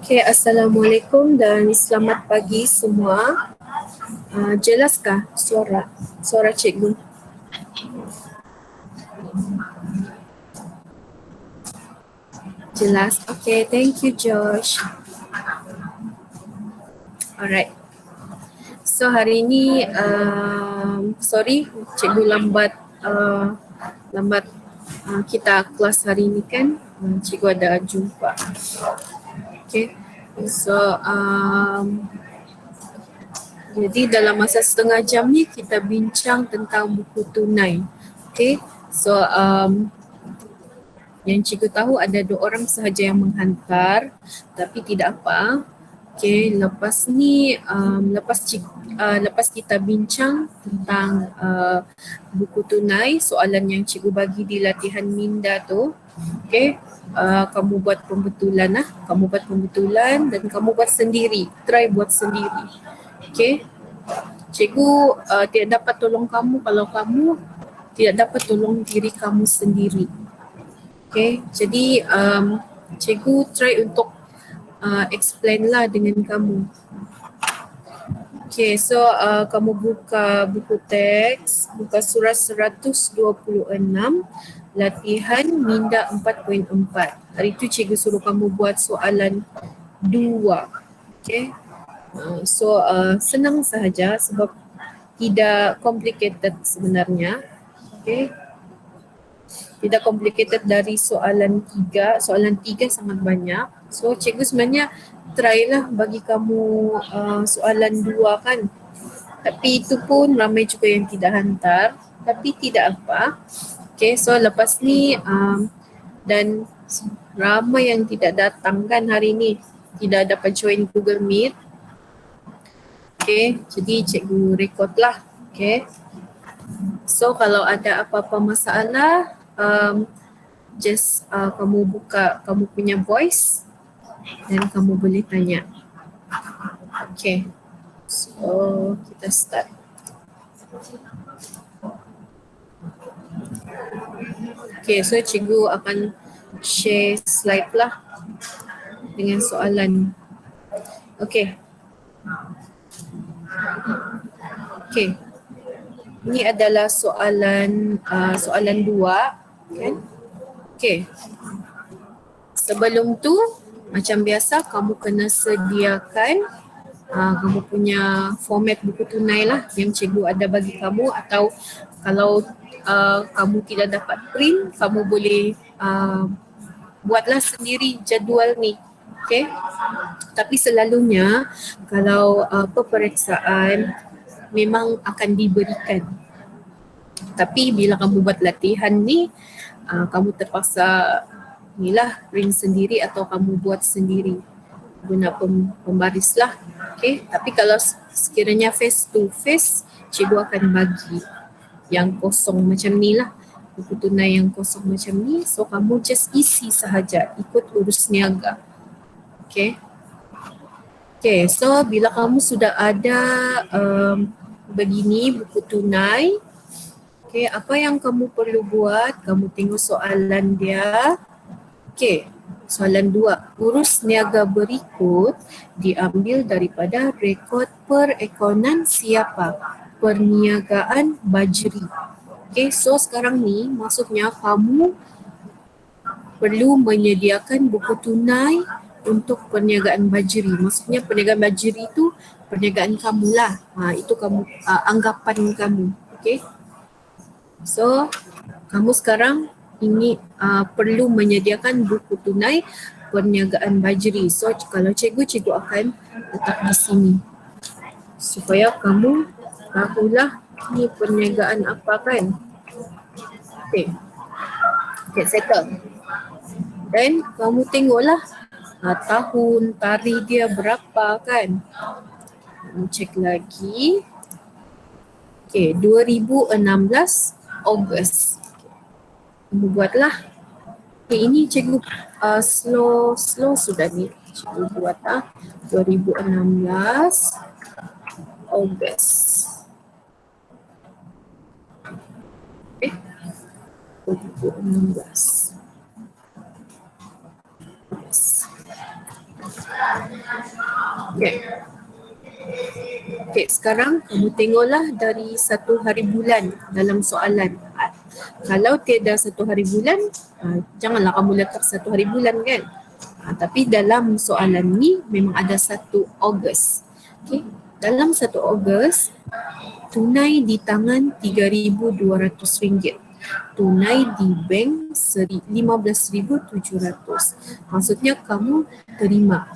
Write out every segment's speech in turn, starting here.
Okay, Assalamualaikum dan selamat pagi semua. Jelaskah suara cikgu? Jelas. Okay, thank you Josh. Alright. So hari ini, sorry cikgu lambat kita kelas hari ini kan. Cikgu ada jumpa. Okay. So jadi dalam masa setengah jam ni kita bincang tentang buku tunai. Okay. So yang cikgu tahu ada 2 orang sahaja yang menghantar, tapi tidak apa. Okay, lepas ni lepas kita bincang tentang buku tunai, soalan yang cikgu bagi di latihan minda tu, okay, kamu buat pembetulan lah. Kamu buat pembetulan dan kamu buat sendiri. Try buat sendiri. Okay. Cikgu tidak dapat tolong kamu kalau kamu tidak dapat tolong diri kamu sendiri. Okay, jadi cikgu try untuk explain lah dengan kamu. Okay, so kamu buka buku teks, buka surah 126, latihan minda 4.4. Hari tu cikgu suruh kamu buat soalan 2. Okay, so senang sahaja sebab tidak complicated sebenarnya. Okay, tidak complicated dari soalan 3. Soalan 3 sangat banyak. So cikgu sebenarnya try lah bagi kamu soalan 2 kan. Tapi itu pun ramai juga yang tidak hantar. Tapi tidak apa. Okay, so lepas ni dan ramai yang tidak datang kan hari ni. Tidak dapat join Google Meet. Okay, jadi cikgu record lah. Okay. So kalau ada apa-apa masalah, just kamu buka kamu punya voice dan kamu boleh tanya. Okay, so kita start. Okay, so cikgu akan share slide lah dengan soalan. Okay. Okay. Ini adalah soalan 2 kan? Okay. Sebelum tu macam biasa kamu kena sediakan kamu punya format buku tunai lah yang cikgu ada bagi kamu, atau kalau kamu tidak dapat print, kamu boleh buatlah sendiri jadual ni. Okay. Tapi selalunya kalau peperiksaan memang akan diberikan. Tapi bila kamu buat latihan ni, kamu terpaksa inilah print sendiri atau kamu buat sendiri guna pembaris lah. Okay. Tapi kalau sekiranya face to face, cikgu akan bagi yang kosong macam ni lah, buku tunai yang kosong macam ni. So kamu just isi sahaja, ikut urus niaga. Okay. Okay, so bila kamu sudah ada begini buku tunai, okay, apa yang kamu perlu buat? Kamu tengok soalan dia. Okay, soalan 2. Urus niaga berikut diambil daripada rekod perekonan siapa? Perniagaan Bajri. Okay, so sekarang ni maksudnya kamu perlu menyediakan buku tunai untuk perniagaan Bajri. Maksudnya perniagaan Bajri itu perniagaan kamu lah. Itu kamu anggapan kamu. Okay. So kamu sekarang ini perlu menyediakan buku tunai perniagaan Bajri. So kalau cikgu akan letak di sini supaya kamu tahulah ni perniagaan apa kan. Okay. Okay, settle. Dan kamu tengoklah tahun, tarikh dia berapa kan. Kamu cek lagi. Okay, 2016 Ogos. Kamu buatlah. Okay, ini cikgu slow sudah ni. Cikgu buat 2016 Ogos. Okay. 2016. Okay. Okay, sekarang kamu tengoklah dari satu hari bulan dalam soalan. Kalau tiada satu hari bulan, janganlah kamu letak satu hari bulan kan. Tapi dalam soalan ni memang ada 1 Ogos. Okay. Dalam 1 Ogos, tunai di tangan RM3,200. Tunai di bank RM15,700. Maksudnya kamu terima.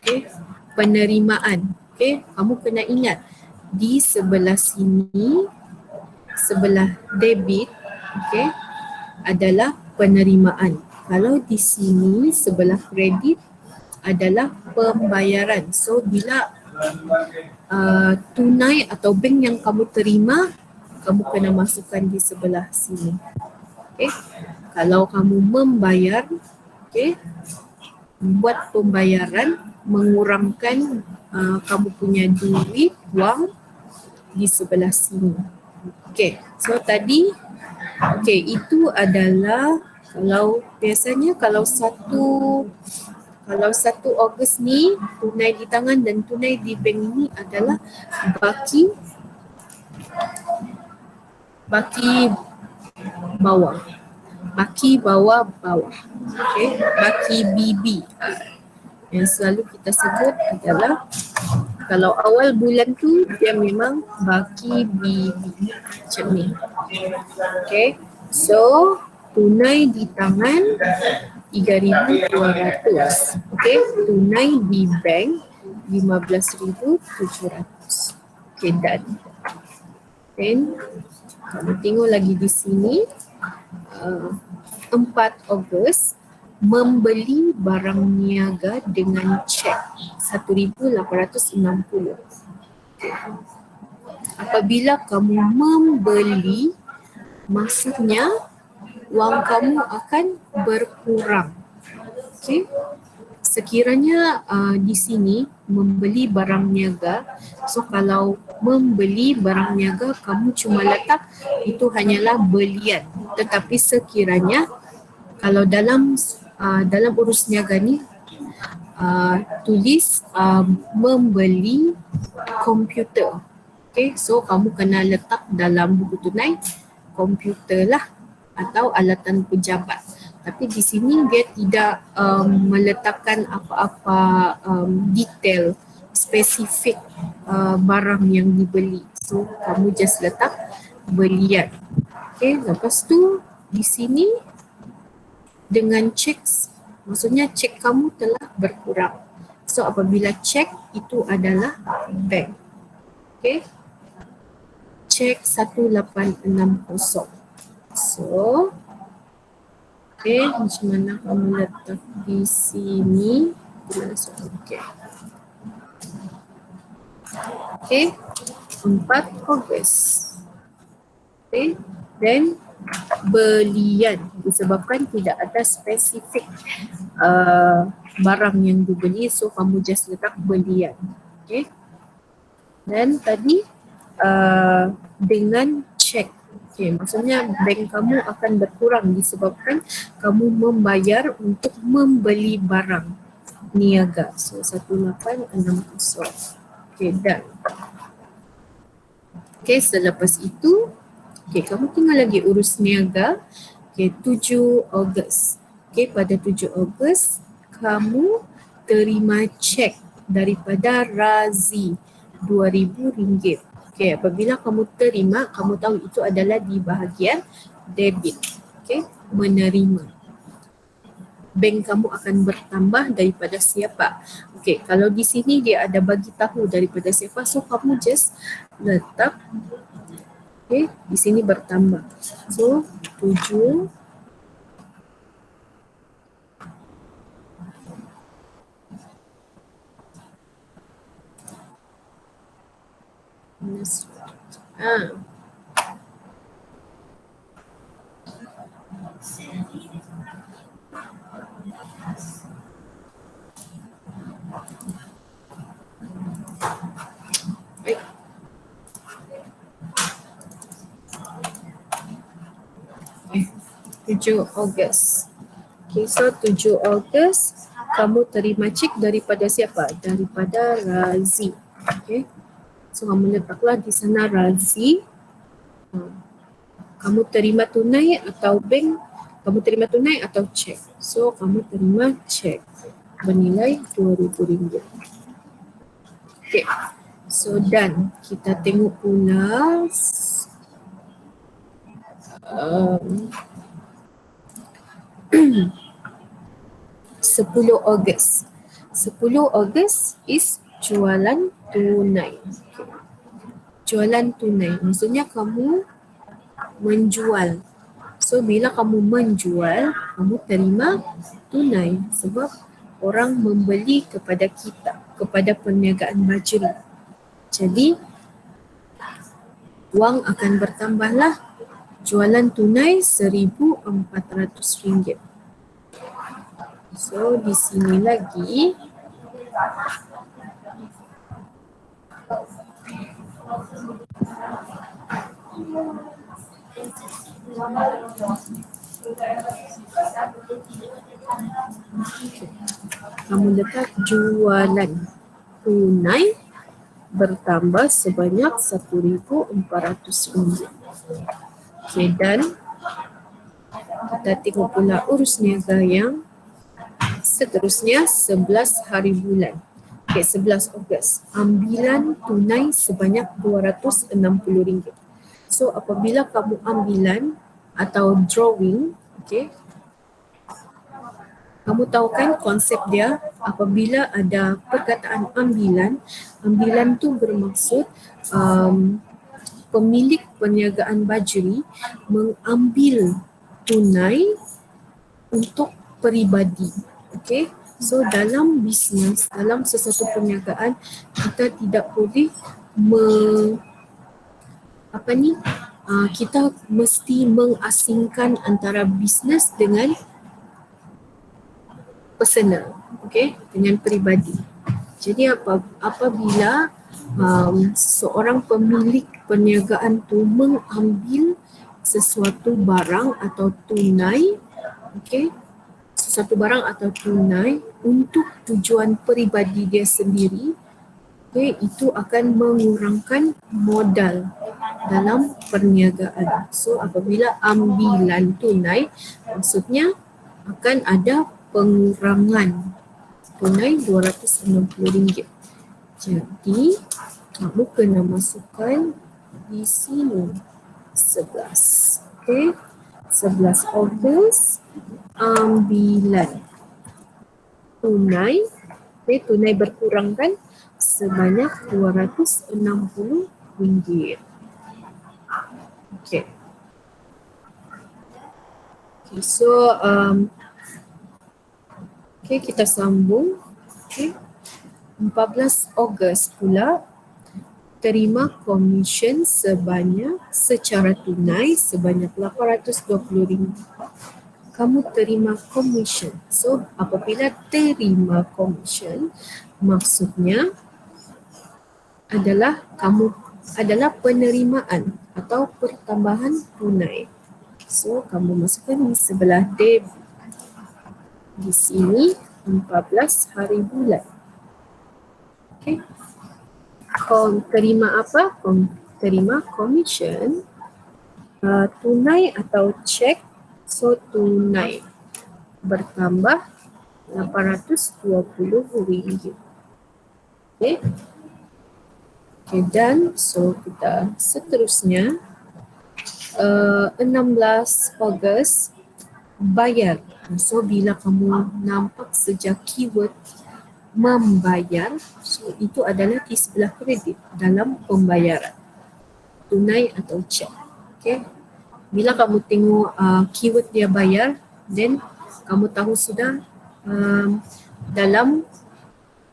Okay. Penerimaan. Okay. Kamu kena ingat di sebelah sini, sebelah debit, okay, adalah penerimaan. Kalau di sini sebelah kredit adalah pembayaran. So bila tunai atau bank yang kamu terima, kamu kena masukkan di sebelah sini. Okay. Kalau kamu membayar, okay, buat pembayaran, mengurangkan kamu punya duit, wang di sebelah sini. Okay, so tadi, okay, itu adalah kalau biasanya kalau 1 Ogos ni tunai di tangan dan tunai di bank ini adalah baki bawah. Baki bawah. Okay, baki BB. Yang selalu kita sebut adalah kalau awal bulan tu dia memang baki BB macam ni. Okay, so tunai di tangan 3,200. Okay, tunai di bank 15,700. Okay, done. Then kamu tengok lagi di sini 4 Ogos membeli barang niaga dengan cek 1,860. Apabila kamu membeli, maksudnya wang kamu akan berkurang. Okay. Sekiranya di sini membeli barang niaga, so kalau membeli barang niaga kamu cuma letak itu hanyalah belian. Tetapi sekiranya kalau dalam urus niaga ni tulis membeli komputer. Okay, so kamu kena letak dalam buku tunai komputer lah atau alatan pejabat. Tapi di sini dia tidak meletakkan apa-apa detail spesifik barang yang dibeli. So kamu just letak belian. Okay, lepas tu di sini dengan cek, maksudnya cek kamu telah berkurang. So apabila cek itu adalah bank. Okay, cek 1860. So okay, macam mana kamu letak di sini? Okay. Okay, 4 Ogos. Okay, then belian disebabkan tidak ada spesifik barang yang dibeli, so kamu just letak belian. Okay, dan tadi dengan cek. Okay, maksudnya bank kamu akan berkurang disebabkan kamu membayar untuk membeli barang niaga. So 1860. Okay, done. Okay, selepas itu, okay, kamu tinggal lagi urus niaga. Okay, 7 Ogos. Okay, pada 7 Ogos, kamu terima cek daripada Razi RM2,000. Okay, apabila kamu terima, kamu tahu itu adalah di bahagian debit. Okay, menerima. Bank kamu akan bertambah daripada siapa. Okay, kalau di sini dia ada bagi tahu daripada siapa, so kamu just letak. Okay, di sini bertambah. So 7 minus baik. 7 Ogos. Okay, so 7 Ogos kamu terima cek daripada siapa? Daripada Razi. Okay. So kamu letaklah di sana Razi. Kamu terima tunai atau bank? Kamu terima tunai atau cek? So kamu terima cek bernilai RM2,000. Okay. So dan kita tengok pula 10 Ogos. 10 Ogos is jualan tunai. Jualan tunai maksudnya kamu menjual. So bila kamu menjual, kamu terima tunai sebab orang membeli kepada kita, kepada perniagaan Bajri. Jadi wang akan bertambahlah, jualan tunai RM1,400. So di sini lagi kamu letak jualan tunai bertambah sebanyak RM1,400. Okay, dan kita tengok pula urus niaga yang seterusnya 11 hari bulan. Okay, 11 Ogos. Ambilan tunai sebanyak RM260. So apabila kamu ambilan atau drawing, okay, kamu tahu kan konsep dia, apabila ada perkataan ambilan, ambilan tu bermaksud pemilik perniagaan Bajri mengambil tunai untuk peribadi. Okay, so dalam bisnes, dalam sesuatu perniagaan, kita tidak boleh kita mesti mengasingkan antara bisnes dengan personal, okay, dengan peribadi. Jadi apabila seorang pemilik perniagaan tu mengambil sesuatu barang atau tunai, okay, sesuatu barang atau tunai untuk tujuan peribadi dia sendiri, okay, itu akan mengurangkan modal dalam perniagaan. So apabila ambilan tunai, maksudnya akan ada pengurangan tunai RM260. Jadi kamu kena masukkan di sini 11. Okay, 11 Ogos ambilan tunai, okay, tunai berkurang kan, sebanyak RM260. Okay. Okay, so okay, kita sambung. Okay. 14 Ogos pula terima komisen secara tunai sebanyak RM820. Kamu terima komisen. So apabila terima komisen, maksudnya adalah penerimaan atau pertambahan tunai. So kamu masukkan di sebelah debit. Di sini 14 hari bulan. Okay. Kau terima apa? Kau terima komisen tunai atau cek. So tunai bertambah RM820. Okay. Okay, dan so kita seterusnya 16 Ogos bayar. So bila kamu nampak sejak keyword membayar, so itu adalah di sebelah kredit dalam pembayaran tunai atau cek. Okay. Bila kamu tengok keyword dia bayar, then kamu tahu sudah dalam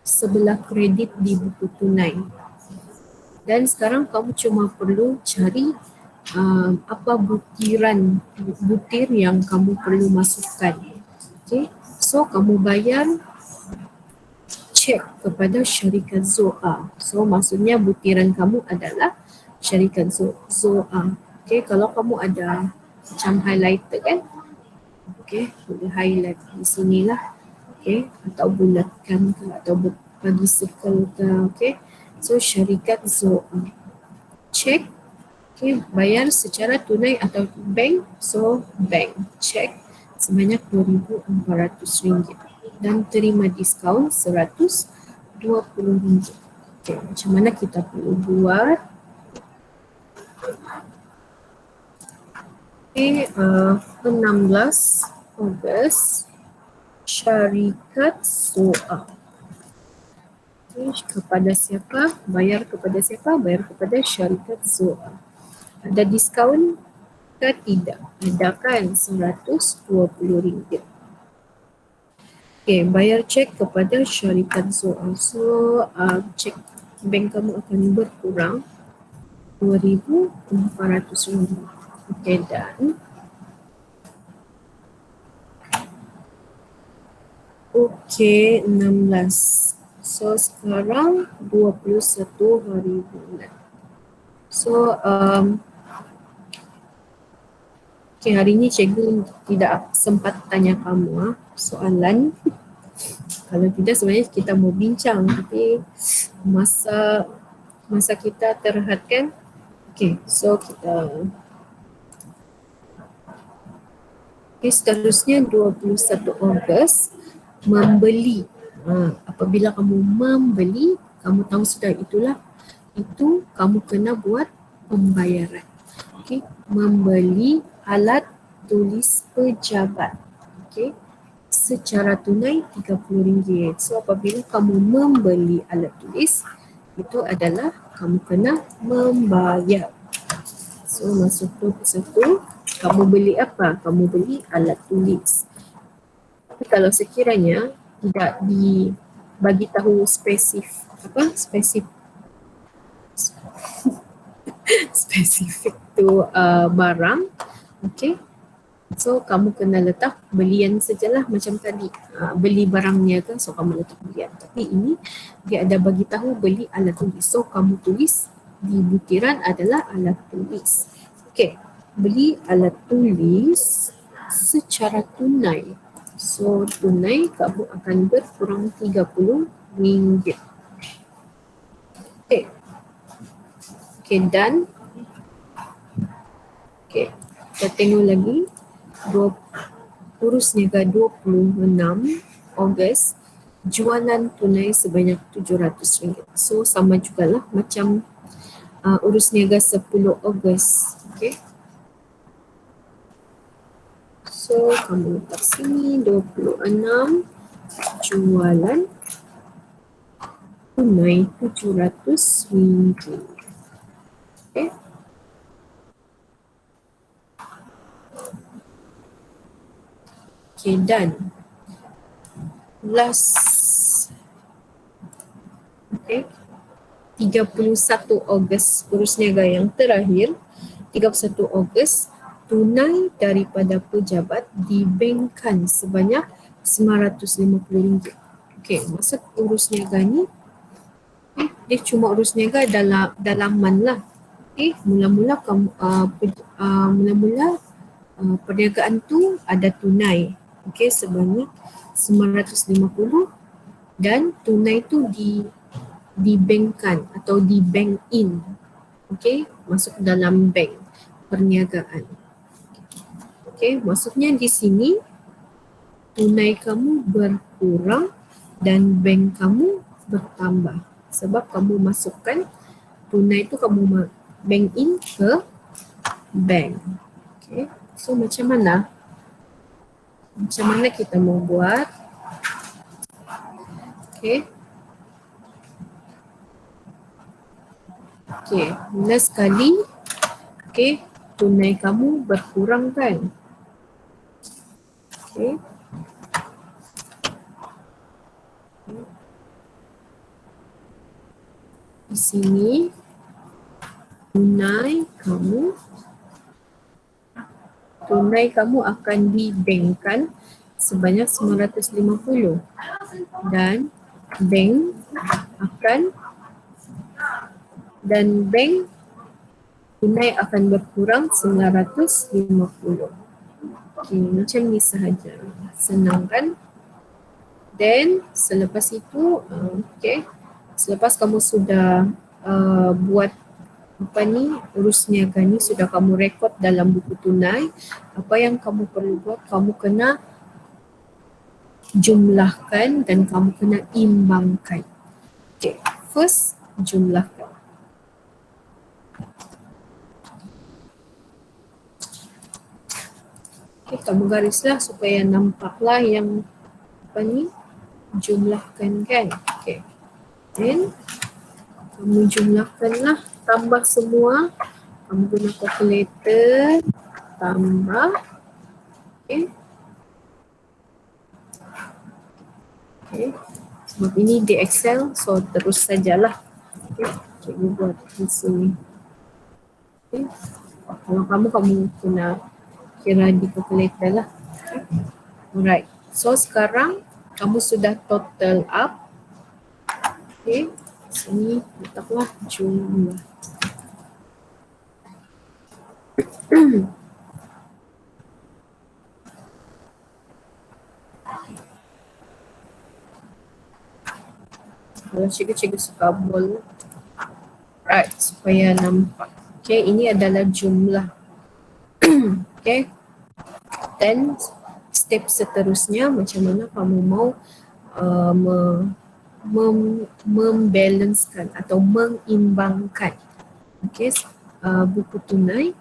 sebelah kredit di buku tunai. Dan sekarang kamu cuma perlu cari apa butir yang kamu perlu masukkan. Okay. So kamu bayar cek kepada syarikat Zoa. So maksudnya butiran kamu adalah syarikat Zoa. Okay, kalau kamu ada macam highlighter kan, okay, boleh highlight di sinilah. Okay, atau bulatkan ke atau bagi circle ke. Okay, so syarikat Zoa. Cek, okay, bayar secara tunai atau bank. So bank, cek sebanyak RM2,400 dan terima diskaun RM120. Okay, macam mana kita perlu buat? Okay, 16 Ogos syarikat Zoa. Okay, kepada siapa? Bayar kepada siapa? Bayar kepada syarikat Zoa. Ada diskaun ke tidak? Ada kan? RM120. Okay, bayar cek kepada syarikat Zoa. So, cek bank kamu akan berkurang RM2,400. Okay, dan okay, 16. So, sekarang 21 hari bulan. So, okay, hari ni cikgu tidak sempat tanya kamu soalan. Kalau tidak sebenarnya kita mau bincang, tapi masa kita terhad kan. Okay, so kita seterusnya 21 Ogos membeli. Apabila kamu membeli, kamu tahu sudah itu kamu kena buat pembayaran. Okay, membeli alat tulis pejabat. Okay, secara tunai RM30. So apabila kamu membeli alat tulis, itu adalah kamu kena membayar. So masuk tu satu, kamu beli apa? Kamu beli alat tulis. Tapi kalau sekiranya tidak dibagi tahu spesifik tu barang, okay, so kamu kena letak belian sajalah macam tadi. Beli barangnya kan, so kamu letak belian. Tapi ini dia ada bagi tahu beli alat tulis, so kamu tulis di butiran adalah alat tulis. Okay, beli alat tulis secara tunai. So tunai kamu akan berkurang RM30. Okay. Okay, dan okay, kita tengok lagi. Urus niaga 26 Ogos, jualan tunai sebanyak RM700. So sama jugalah macam urus niaga 10 Ogos. Okay. So kamu letak sini 26, jualan tunai RM700. Okay. Okay, dan last, okay, 31 Ogos urus niaga yang terakhir, 31 Ogos tunai daripada pejabat dibankkan sebanyak RM950. Okay, maksud urus niaga ni, dia cuma urus niaga dalaman lah. Okay, mula-mula perniagaan tu ada tunai. Okay, sebanyak RM950 dan tunai tu dibankkan atau dibank in. Okay, masuk dalam bank perniagaan. Okay, maksudnya di sini tunai kamu berkurang dan bank kamu bertambah sebab kamu masukkan tunai tu kamu bank in ke bank. Okay, so macam mana? Macam mana kita mau buat? Okay. Okay, mula sekali, okay, tunai kamu berkurang kan? Okay. Di sini, tunai kamu akan dibankkan sebanyak RM950 dan bank tunai akan berkurang RM950. Okay, macam ni sahaja. Senang kan? Then selepas itu, selepas kamu sudah buat apa ni, urus niaga ni, sudah kamu rekod dalam buku tunai, apa yang kamu perlu buat, kamu kena jumlahkan dan kamu kena imbangkan. Okay, first jumlahkan. Okay, kamu garislah supaya nampaklah yang apa ni, jumlahkan kan. Okay, then kamu jumlahkanlah, tambah semua, kamu guna calculator, tambah. Okay. Okay. Sebab ini di Excel, so terus sajalah. Okay. Cikgu buat di sini. Okay. Kalau kamu guna kira di calculator lah. Okay. Alright. So sekarang kamu sudah total up. Okay. Sini letaklah jumlah. Kalau cikgu suka bold. Right, supaya nampak. Okay, ini adalah jumlah. Okay. Dan step seterusnya macam mana kamu mau membalancekan atau mengimbangkan. Okay, buku tunai.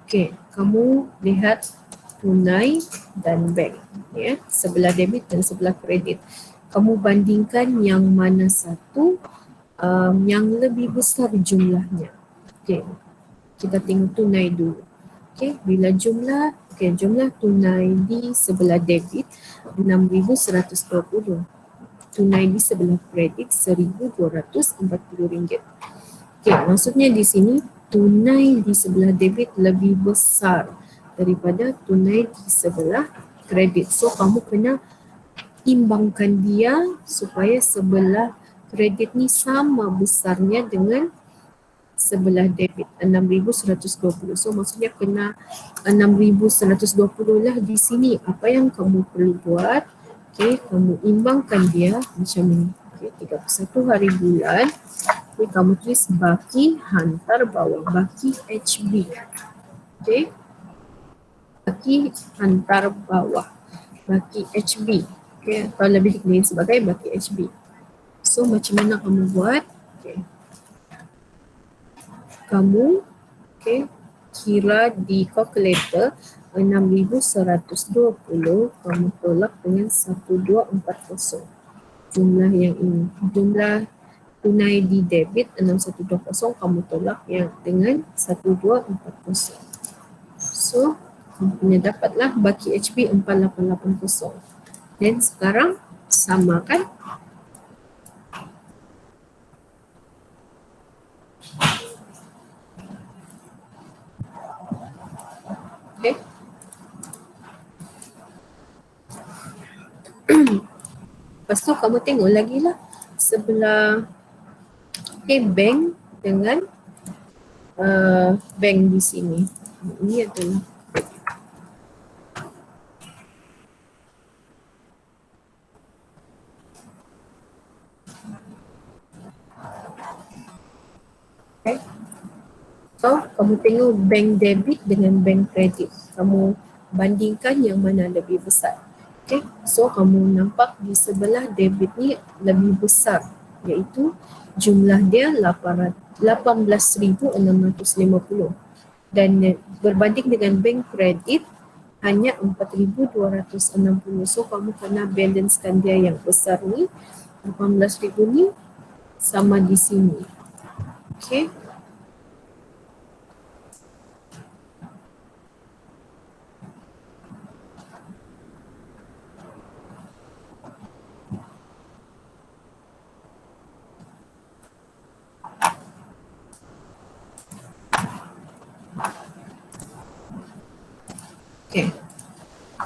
Okay, kamu lihat tunai dan bank. Ya, sebelah debit dan sebelah kredit. Kamu bandingkan yang mana satu yang lebih besar jumlahnya. Okay, kita tengok tunai dulu. Okay, bila jumlah tunai di sebelah debit 6,120. Tunai di sebelah kredit RM1,240. Okay, maksudnya di sini tunai di sebelah debit lebih besar daripada tunai di sebelah kredit. So kamu kena imbangkan dia supaya sebelah kredit ni sama besarnya dengan sebelah debit 6,120. So maksudnya kena 6,120 lah di sini. Apa yang kamu perlu buat? Okay, kamu imbangkan dia macam ni. Okay, 31 hari bulan. Okay, kamu tulis baki hantar bawah, baki HB. Okay, baki hantar bawah, baki HB. Okay, atau lebih dikenali sebagai baki HB. So macam mana kamu buat? Okay. Kamu kira di calculator 6,120 kamu tolak dengan 1240. Jumlah yang ini, jumlah tunai di debit 6120 kamu tolak yang dengan 1240. So kamu punya dapatlah baki HB 4880. Dan sekarang samakan. Okay. Lepas tu kamu tengok lagi lah sebelah bank dengan bank di sini. Ini adalah okay. So kamu tengok bank debit dengan bank kredit. Kamu bandingkan yang mana lebih besar. Okay, so kamu nampak di sebelah debit ni lebih besar, iaitu jumlah dia 18,650 dan berbanding dengan bank kredit hanya 4,260. So kamu kena balancekan dia yang besar ni, 18,000 ni sama di sini. Okay. Okay,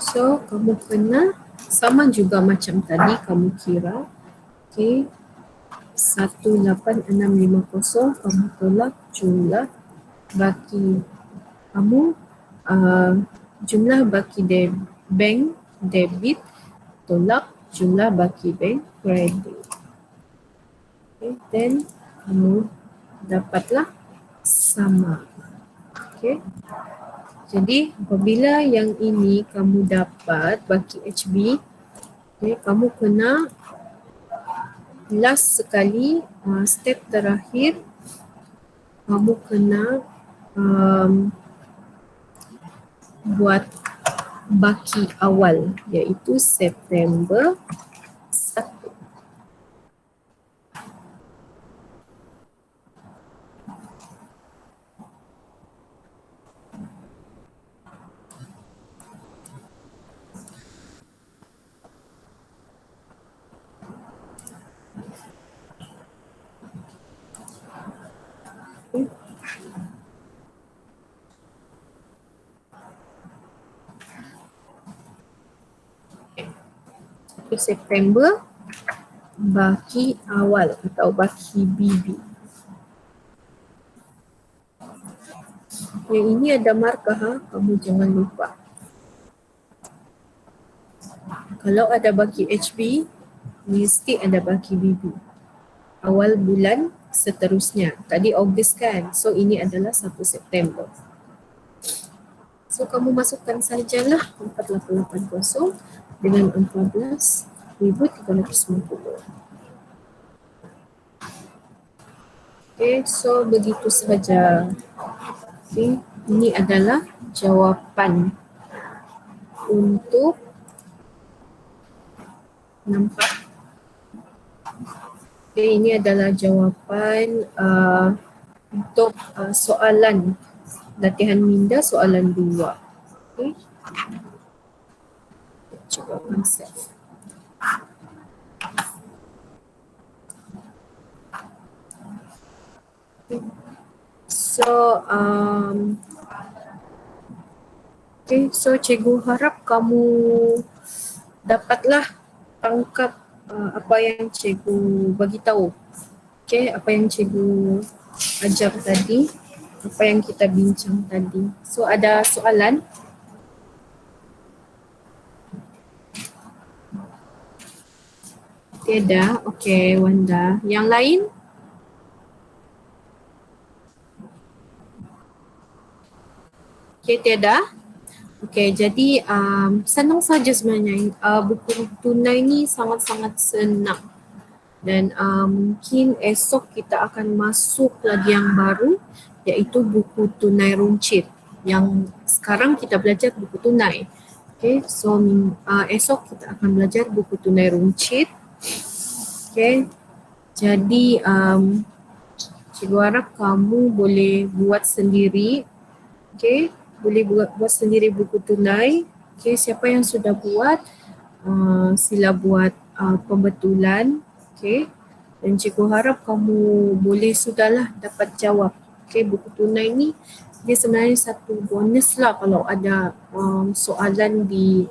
so kamu kena sama juga macam tadi kamu kira. Okay, 18,650 kamu tolak jumlah baki kamu, jumlah baki bank debit tolak jumlah baki bank kredit. Okay, then kamu dapatlah sama. Okay. Jadi apabila yang ini kamu dapat baki HB, okay, kamu kena last sekali, step terakhir kamu kena buat baki awal iaitu September 1. Itu September baki awal atau baki BB. Yang ini ada markah, kamu jangan lupa. Kalau ada baki HB, mesti ada baki BB. Awal bulan seterusnya. Tadi Ogos kan, so ini adalah 1 September. So kamu masukkan sajalah 4880 dengan 14,390. Okay, so begitu sahaja. Okay, ini adalah jawapan untuk nampak. Okay, ini adalah jawapan untuk soalan latihan minda soalan 2. Okay. Cuba konsep. So, okay, so cikgu harap kamu dapatlah tangkap apa yang cikgu bagi tahu. Okay, apa yang cikgu ajar tadi, apa yang kita bincang tadi. So, ada soalan? Tiada. Okay, Wanda. Yang lain? Okay, tiada. Okay, jadi senang saja sebenarnya. Buku tunai ni sangat-sangat senang. Dan mungkin esok kita akan masuk lagi yang baru iaitu buku tunai runcit. Yang sekarang kita belajar buku tunai. Okay, so esok kita akan belajar buku tunai runcit. Okay, jadi cikgu harap kamu boleh buat sendiri. Okay, boleh buat sendiri buku tunai. Okay, siapa yang sudah buat, sila buat pembetulan. Okay, dan cikgu harap kamu boleh sudahlah dapat jawab. Okay, buku tunai ni dia sebenarnya satu bonus lah kalau ada soalan di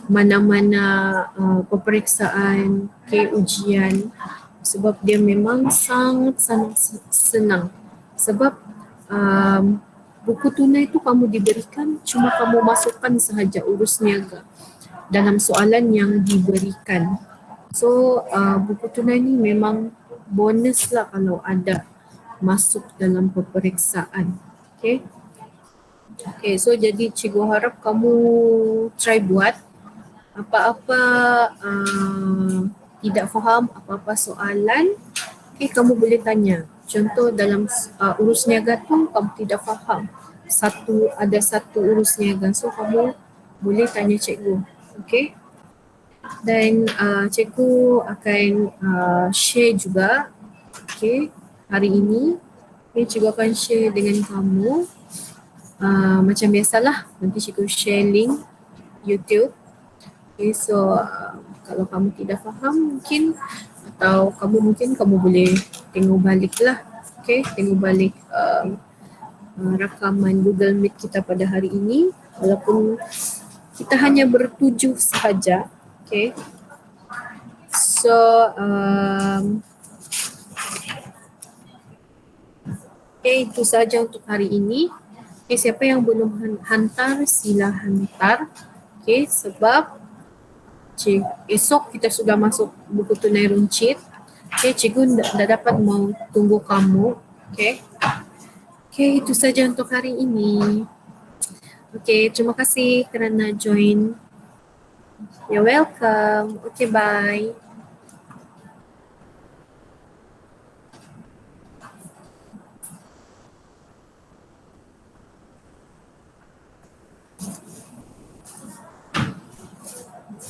mana-mana peperiksaan, okay, ujian. Sebab dia memang sangat-sangat senang. Sebab buku tunai itu kamu diberikan, cuma kamu masukkan sahaja urus niaga dalam soalan yang diberikan. So buku tunai ni memang bonus lah kalau ada masuk dalam peperiksaan. Okay. Okay, so jadi cikgu harap kamu try buat apa-apa tidak faham, apa-apa soalan, okay, kamu boleh tanya. Contoh dalam urus niaga tu kamu tidak faham. Ada satu urus niaga, so kamu boleh tanya cikgu. Okay. Dan cikgu akan share juga, okay, hari ini. Okay, cikgu akan share dengan kamu macam biasalah, nanti cikgu share link YouTube. Okay, so kalau kamu tidak faham mungkin atau kamu boleh tengok balik lah. Okay, tengok balik rakaman Google Meet kita pada hari ini walaupun kita hanya bertujuh sahaja. Okay, so okay, itu sahaja untuk hari ini. Okay, siapa yang belum hantar sila hantar. Okay, sebab Esok kita sudah masuk buku tunai runcit. Okay, cikgu dah dapat mau tunggu kamu. Okay. Okay, itu saja untuk hari ini. Okay, terima kasih kerana join. You're welcome. Okay, bye.